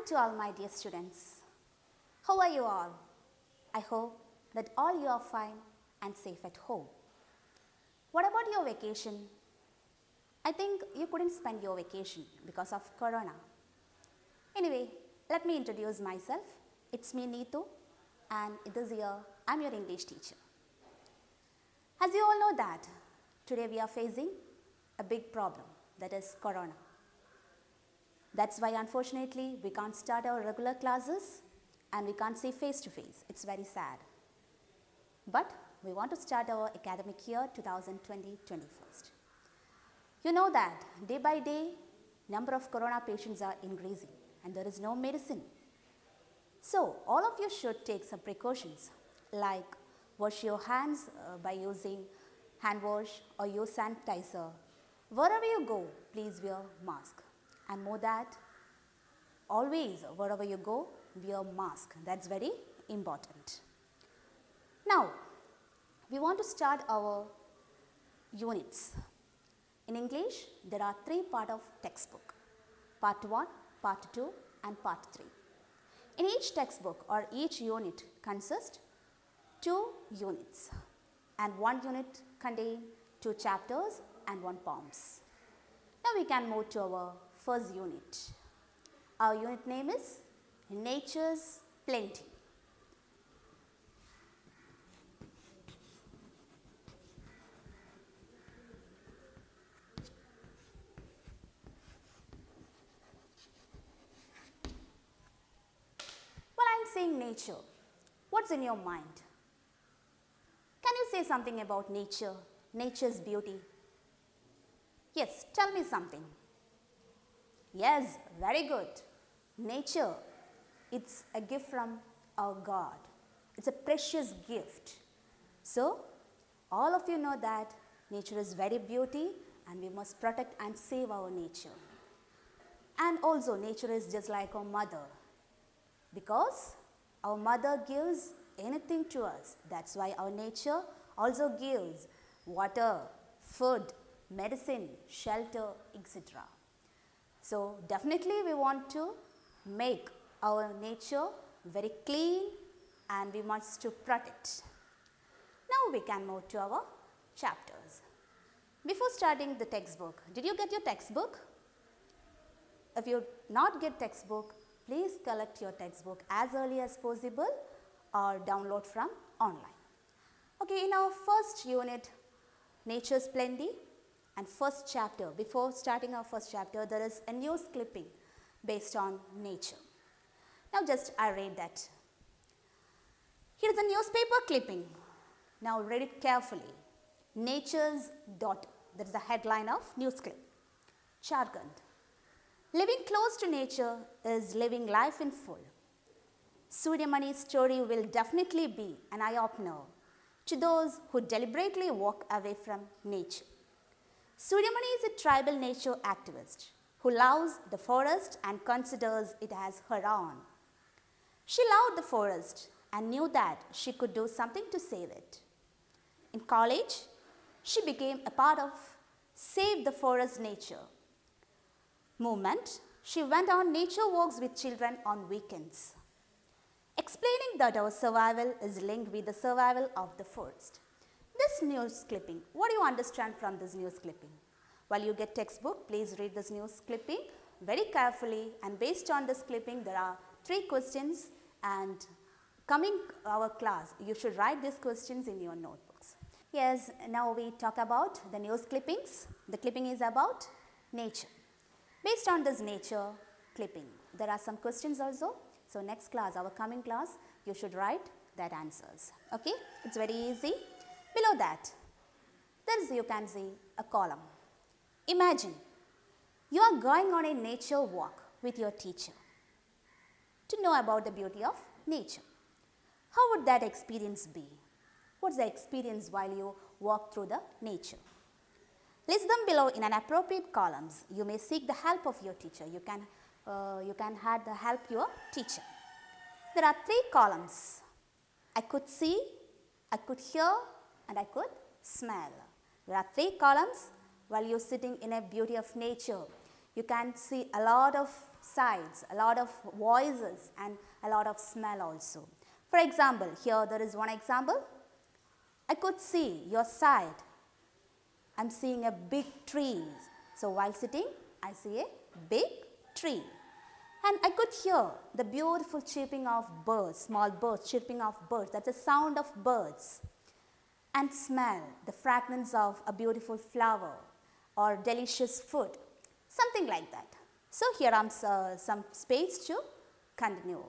morning to all my dear students. How are you all? I hope that all you are fine and safe at home. What about your vacation? I think you couldn't spend your vacation because of Corona. Anyway, let me introduce myself. It's me Neetu, and this year I'm your English teacher. As you all know that today we are facing a big problem, that is Corona. That's why unfortunately we can't start our regular classes and we can't see face to face. It's very sad. But we want to start our academic year 2020-21. You know that day by day number of Corona patients are increasing and there is no medicine. So all of you should take some precautions like wash your hands by using hand wash or use sanitizer. Wherever you go, please wear mask. And more that, always wherever you go, wear mask. That's very important. Now, we want to start our units. In English, there are 3 parts of textbook. Part 1, Part 2 and Part 3. In each textbook or each unit consists 2 units. And 1 unit contains 2 chapters and 1 poems. Now we can move to our first unit. Our unit name is Nature's Plenty. When I'm saying nature, what's in your mind? Can you say something about nature, nature's beauty? Yes, tell me something. Yes, very good. Nature, it's a gift from our God. It's a precious gift. So, all of you know that nature is very beauty and we must protect and save our nature. And also, nature is just like our mother because our mother gives anything to us. That's why our nature also gives water, food, medicine, shelter, etc. So definitely we want to make our nature very clean and we must to protect. Now we can move to our chapters. Before starting the textbook, did you get your textbook? If you not get textbook, please collect your textbook as early as possible or download from online. Okay, in our first unit, Nature's Plenty, and first chapter, before starting our first chapter, there is a news clipping based on nature. Now just I read that. Here is a newspaper clipping. Now read it carefully. Nature's daughter. That is the headline of news clip. Jharkhand. Living close to nature is living life in full. Suryamani's story will definitely be an eye-opener to those who deliberately walk away from nature. Suryamani is a tribal nature activist who loves the forest and considers it as her own. She loved the forest and knew that she could do something to save it. In college, she became a part of Save the Forest Nature movement. She went on nature walks with children on weekends, explaining that our survival is linked with the survival of the forest. This news clipping, what do you understand from this news clipping? While you get textbook, please read this news clipping very carefully, and based on this clipping there are 3 questions, and coming our class you should write these questions in your notebooks. Yes, now we talk about the news clippings. The clipping is about nature. Based on this nature clipping, there are some questions also. So next class, our coming class, you should write that answers. Okay, it's very easy. Below that, there is, you can see a column. Imagine you are going on a nature walk with your teacher to know about the beauty of nature. How would that experience be? What's the experience while you walk through the nature? List them below in an appropriate columns. You may seek the help of your teacher. You can have the help your teacher. There are 3 columns. I could see, I could hear, and I could smell. There are 3 columns. While you're sitting in a beauty of nature, you can see a lot of sights, a lot of voices and a lot of smell also. For example, here there is one example. I could see your side. I am seeing a big tree. So while sitting, I see a big tree. And I could hear the beautiful chirping of birds, small birds, chirping of birds. That's a sound of birds. And smell the fragrance of a beautiful flower or delicious food, something like that. So here I'm some space to continue.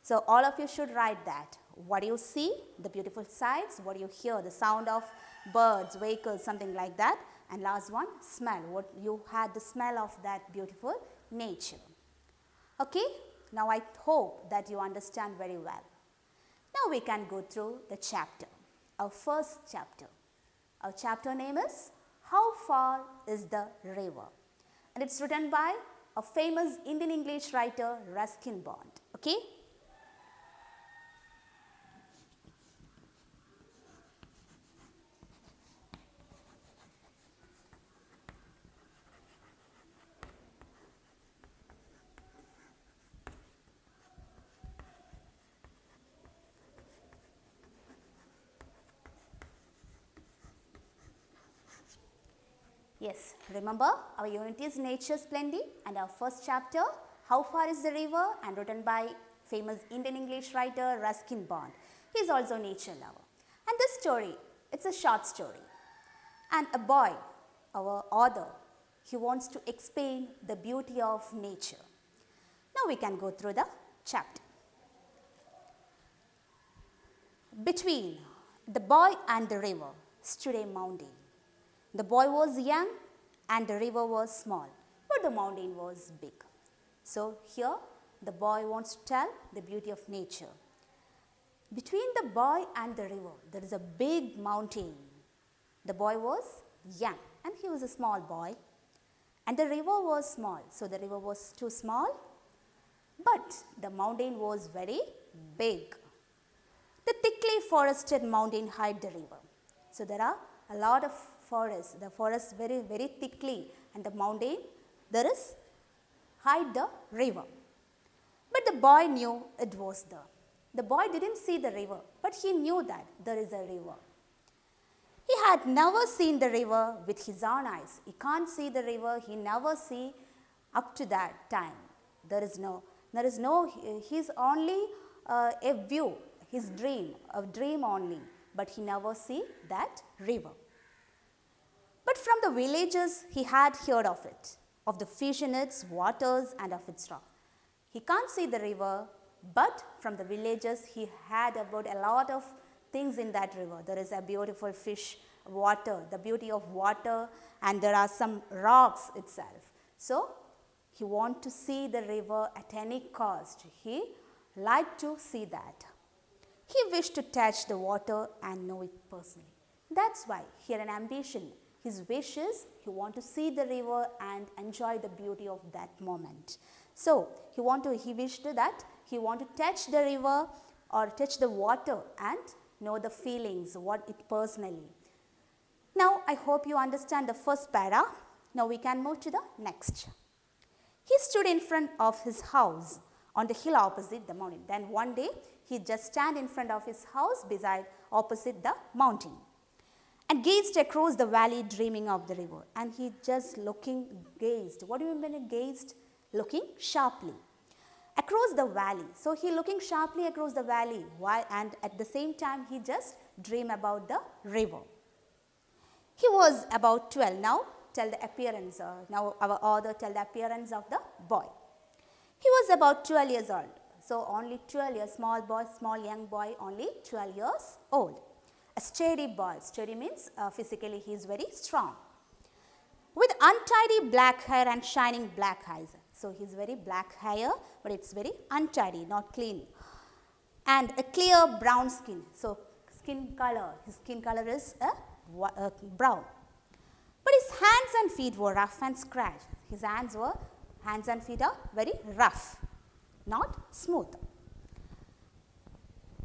So all of you should write that. What do you see? The beautiful sights. What do you hear? The sound of birds, vehicles, something like that. And last one, smell. What you had the smell of that beautiful nature. Okay, now I hope that you understand very well. Now we can go through the chapter, our first chapter. Our chapter name is How Far is the River? And it's written by a famous Indian English writer, Ruskin Bond. Okay? Yes, remember our unit is Nature's Plenty and our first chapter, How Far is the River, and written by famous Indian English writer Ruskin Bond. He is also a nature lover. And this story, it's a short story. And a boy, our author, he wants to explain the beauty of nature. Now we can go through the chapter. Between the boy and the river stood a mountain. The boy was young and the river was small, but the mountain was big. So here the boy wants to tell the beauty of nature. Between the boy and the river, there is a big mountain. The boy was young and he was a small boy. And the river was small, so the river was too small. But the mountain was very big. The thickly forested mountain hid the river. So there are a lot of forests, the forest very, very thickly, and the mountain, there is hide the river. But the boy knew it was there. The boy didn't see the river, but he knew that there is a river. He had never seen the river with his own eyes. He can't see the river, he never see up to that time. He's only a view, his dream, a dream only, but he never see that river. But from the villages, he had heard of it, of the fish in its waters and of its rock. He can't see the river, but from the villages, he had about a lot of things in that river. There is a beautiful fish, water, the beauty of water, and there are some rocks itself. So, he wanted to see the river at any cost. He liked to see that. He wished to touch the water and know it personally. That's why here an ambition. His wish is he wants to see the river and enjoy the beauty of that moment. So he wished that he want to touch the river or touch the water and know the feelings, what it personally. Now I hope you understand the first para. Now we can move to the next. He stood in front of his house on the hill opposite the mountain. Then one day he just stand in front of his house opposite the mountain, and gazed across the valley dreaming of the river. And he just gazed. What do you mean gazed? Looking sharply across the valley. So he looking sharply across the valley, and at the same time he just dream about the river. He was about 12. Now tell the appearance, now our author tell the appearance of the boy. He was about 12 years old. So only 12 years, small boy, small young boy, only 12 years old. A sturdy boy. Sturdy means physically he is very strong. With untidy black hair and shining black eyes. So he is very black hair, but it's very untidy, not clean. And a clear brown skin. So skin color, his skin color is brown. But his hands and feet were rough and scratched. His hands and feet are very rough, not smooth.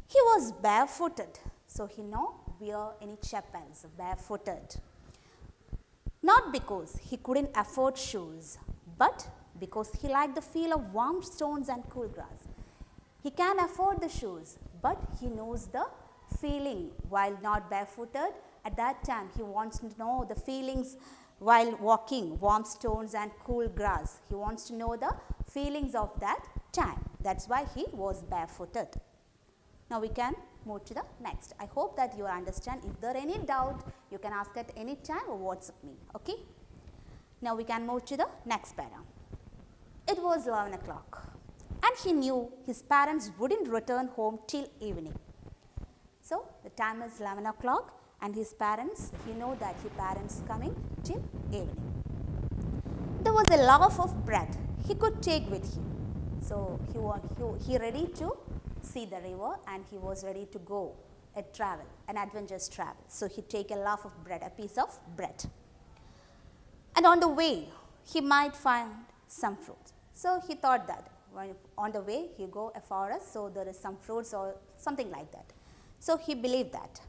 He was barefooted. So he no wear any chappals, barefooted. Not because he couldn't afford shoes, but because he liked the feel of warm stones and cool grass. He can afford the shoes, but he knows the feeling while not barefooted. At that time, he wants to know the feelings while walking warm stones and cool grass. He wants to know the feelings of that time. That's why he was barefooted. Now we can move to the next. I hope that you understand. If there any doubt, you can ask at any time or WhatsApp me. Okay. Now we can move to the next para. It was 11 o'clock and he knew his parents wouldn't return home till evening. So the time is 11 o'clock and his parents, he know that his parents coming till evening. There was a loaf of bread he could take with him. So he ready to see the river and he was ready to go an adventurous travel. So he take a loaf of bread, a piece of bread. And on the way, he might find some fruits. So he thought that on the way he go a forest, so there is some fruits or something like that. So he believed that.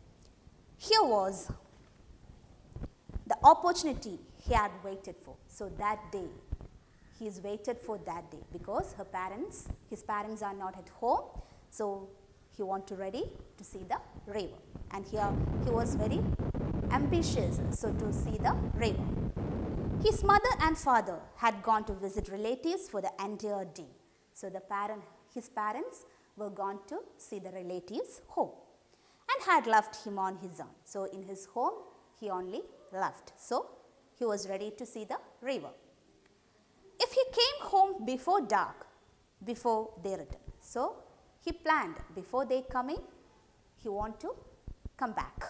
Here was the opportunity he had waited for. So that day, he is waited for that day because his parents are not at home. So he want to ready to see the river. And here he was very ambitious so to see the river. His mother and father had gone to visit relatives for the entire day. So his parents were gone to see the relatives' home and had left him on his own. So in his home, he only left. So he was ready to see the river. If he came home before dark, before they returned. So he planned before they coming, he want to come back.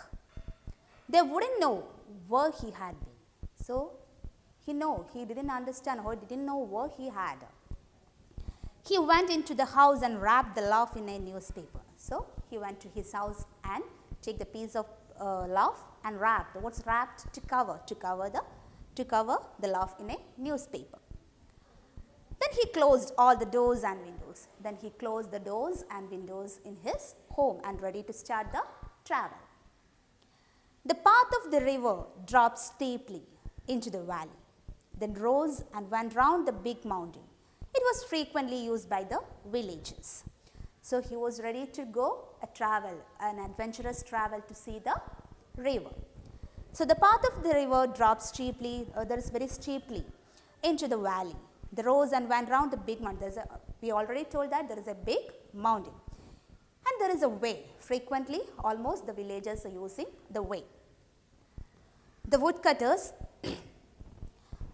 They wouldn't know where he had been. So he didn't understand or didn't know where he had. He went into the house and wrapped the loaf in a newspaper. So he went to his house and take the piece of loaf and wrapped. What's wrapped? To cover the loaf in a newspaper. Then he closed all the doors and windows. Then he closed the doors and windows in his home and ready to start the travel. The path of the river dropped steeply into the valley, then rose and went round the big mountain. It was frequently used by the villagers. So he was ready to go an adventurous travel to see the river. So the path of the river drops steeply, very steeply into the valley. They rose and went round the big mountain. We already told that there is a big mountain. And there is a way. Frequently, almost the villagers are using the way. The woodcutters,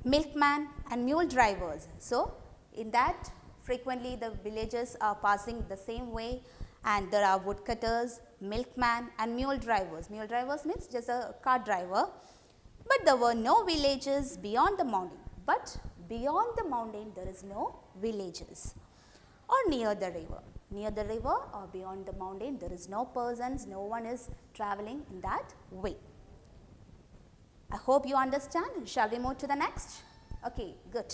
milkman and mule drivers. So in that, frequently the villagers are passing the same way and there are woodcutters, milkman and mule drivers. Mule drivers means just a car driver. But there were no villages beyond the mountain. But beyond the mountain, there is no villages or near the river. Near the river or beyond the mountain, there is no persons, no one is traveling in that way. I hope you understand. Shall we move to the next? Okay, good.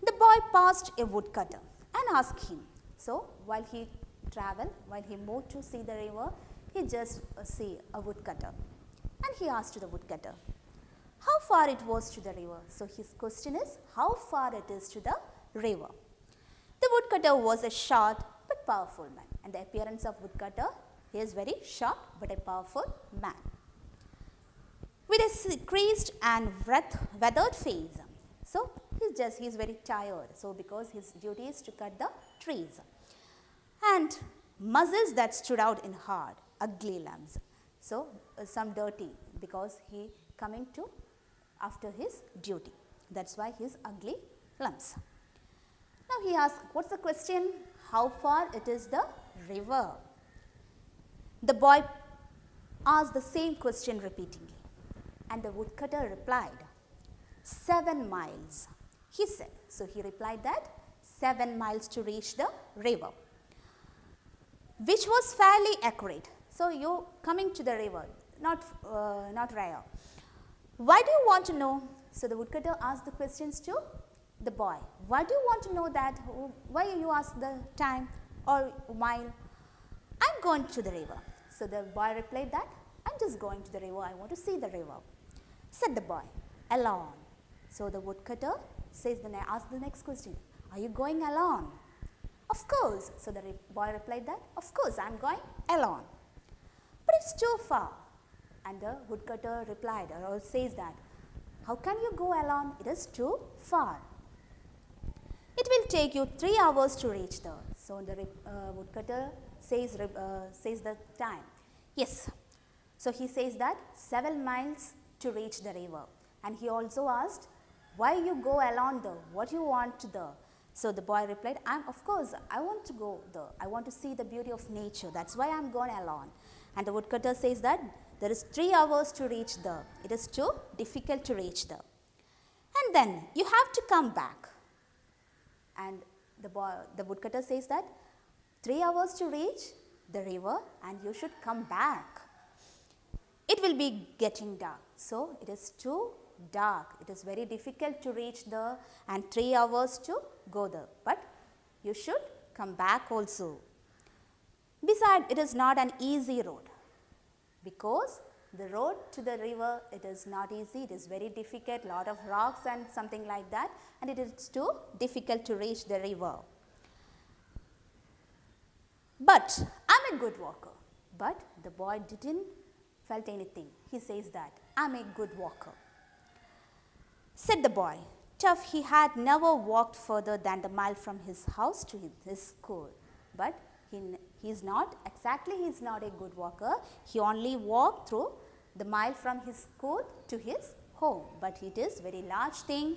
The boy passed a woodcutter and asked him. So while he moved to see the river, he just see a woodcutter. And he asked the woodcutter, how far it was to the river. So his question is, how far it is to the river. The woodcutter was a short but powerful man. And the appearance of woodcutter, he is very short but a powerful man. With a creased and weathered face. So he is very tired. So because his duty is to cut the trees. And muscles that stood out in hard, ugly lumps. So some dirty because he coming to after his duty. That's why his ugly lumps. Now he asked, what's the question? How far it is the river? The boy asked the same question repeatedly. And the woodcutter replied, 7 miles. He said, so he replied that 7 miles to reach the river, which was fairly accurate. So you coming to the river, not rare. Why do you want to know? So the woodcutter asked the questions to the boy. Why do you want to know that? Why you ask the time or mile? I'm going to the river. So the boy replied that, I'm just going to the river. I want to see the river. Said the boy, alone. So the woodcutter Ask the next question. Are you going alone? Of course. So the boy replied that, of course, I am going alone. But it's too far. And the woodcutter replied or says that, how can you go alone? It is too far. It will take you 3 hours to reach there. So the woodcutter says the time. Yes. So he says that 7 miles to reach the river. And he also asked, why you go alone there? What you want there? So the boy replied, of course, I want to go there. I want to see the beauty of nature. That's why I am going alone. And the woodcutter says that there is 3 hours to reach there. It is too difficult to reach there. And then you have to come back. And the woodcutter says that 3 hours to reach the river and you should come back. It will be getting dark. So it is too dark. It is very difficult to reach there and 3 hours to go there. But you should come back also. Besides, it is not an easy road. Because the road to the river, it is not easy, it is very difficult, lot of rocks and something like that, and it is too difficult to reach the river. But I am a good walker. But the boy didn't felt anything. He says that, I am a good walker. Said the boy. Tough, he had never walked further than the mile from his house to his school. But he is not a good walker. He only walked through the mile from his school to his home. But it is very large thing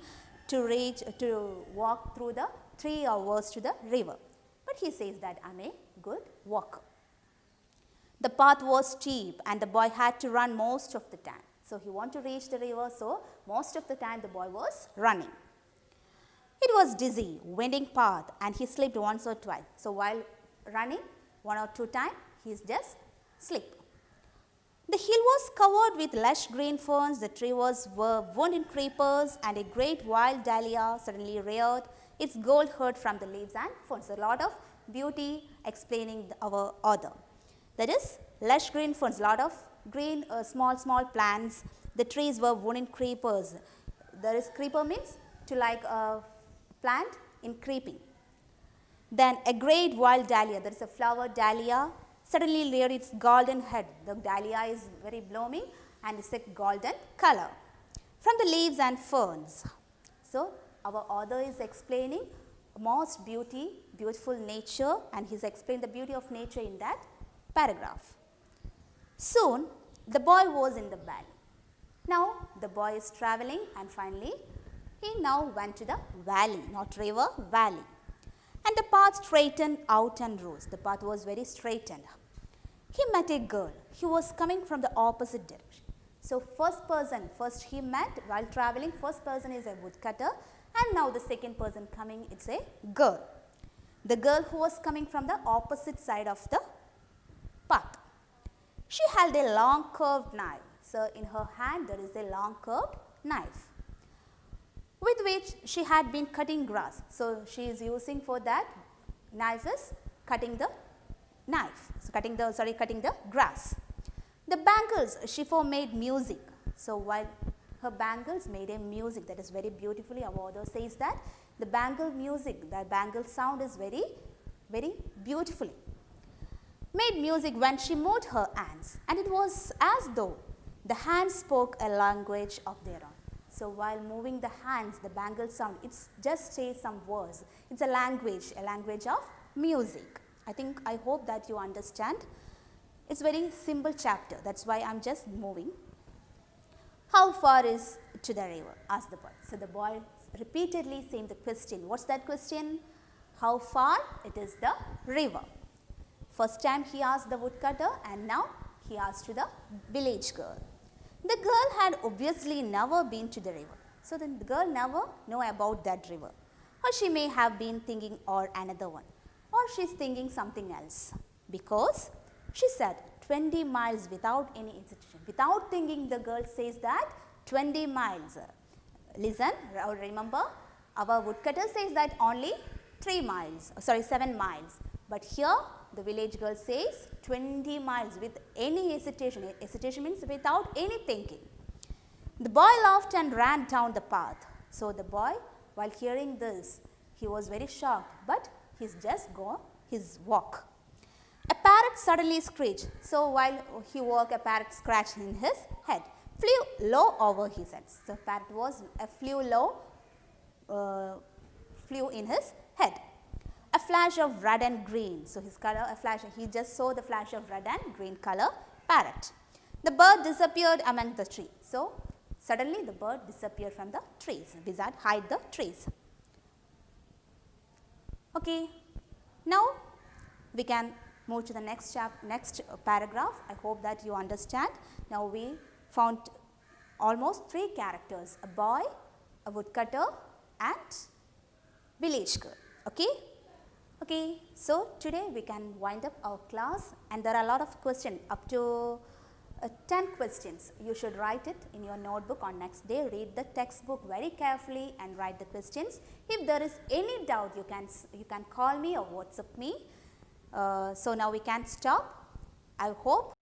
to walk through the 3 hours to the river. But he says that I am a good walker. The path was steep and the boy had to run most of the time. So he wanted to reach the river, so most of the time the boy was running. It was dizzy, winding path, and he slipped once or twice. So while running 1 or 2 times, he just slipped. The hill was covered with lush green ferns, the trees were wound in creepers, and a great wild dahlia suddenly reared its gold head from the leaves and ferns. A lot of beauty explaining our author. That is, lush green ferns, lot of green small plants. The trees were wound in creepers. There is creeper means to like a plant in creeping. Then a great wild dahlia, there is a flower dahlia, suddenly reared its golden head. The dahlia is very blooming and it's a golden color from the leaves and ferns. So our author is explaining most beautiful nature, and he's explained the beauty of nature in that paragraph. Soon the boy was in the valley. Now the boy is traveling and finally he now went to the valley, not river, valley. And the path straightened out and rose. The path was very straightened. He met a girl. He was coming from the opposite direction. So first he met while traveling, first person is a woodcutter, and now the second person coming, it's a girl. The girl who was coming from the opposite side of the path. She held a long curved knife. So in her hand there is a long curved knife with which she had been cutting grass. So she is using for that knife is cutting the knife. So cutting the grass. The bangles she for made music. So while her bangles made a music that is very beautifully, our author says that the bangle music, the bangle sound is very beautifully. Made music when she moved her hands, and it was as though the hands spoke a language of their own. So while moving the hands, the bangle sound, it's just say some words. It's a language of music. I hope that you understand. It's very simple chapter. That's why I'm just moving. How far is to the river? Asked the boy. So the boy repeatedly saying the question. What's that question? How far it is the river? First time he asked the woodcutter, and now he asked to the village girl. The girl had obviously never been to the river. So the girl never know about that river. Or she may have been thinking or another one. Or she's thinking something else. Because she said 20 miles without any hesitation. Without thinking, the girl says that 20 miles. Listen or remember, our woodcutter says that only 7 miles. But here the village girl says 20 miles with any hesitation. Hesitation means without any thinking. The boy laughed and ran down the path. So the boy While hearing this, he was very shocked, but he's just gone his walk. A parrot suddenly screeched. So while he walked, a parrot scratched in his head, flew low over his head. So parrot flew low, flew in his head. A flash of red and green. So his color, he just saw the flash of red and green color parrot. The bird disappeared among the trees. So suddenly the bird disappeared from the trees. Wizard hide the trees. Okay. Now we can move to the next paragraph. I hope that you understand. Now we found almost 3 characters: a boy, a woodcutter, and village girl. Okay. Okay, so today we can wind up our class, and there are a lot of questions, up to 10 questions. You should write it in your notebook on next day. Read the textbook very carefully and write the questions. If there is any doubt, you can call me or WhatsApp me. So now we can stop. I hope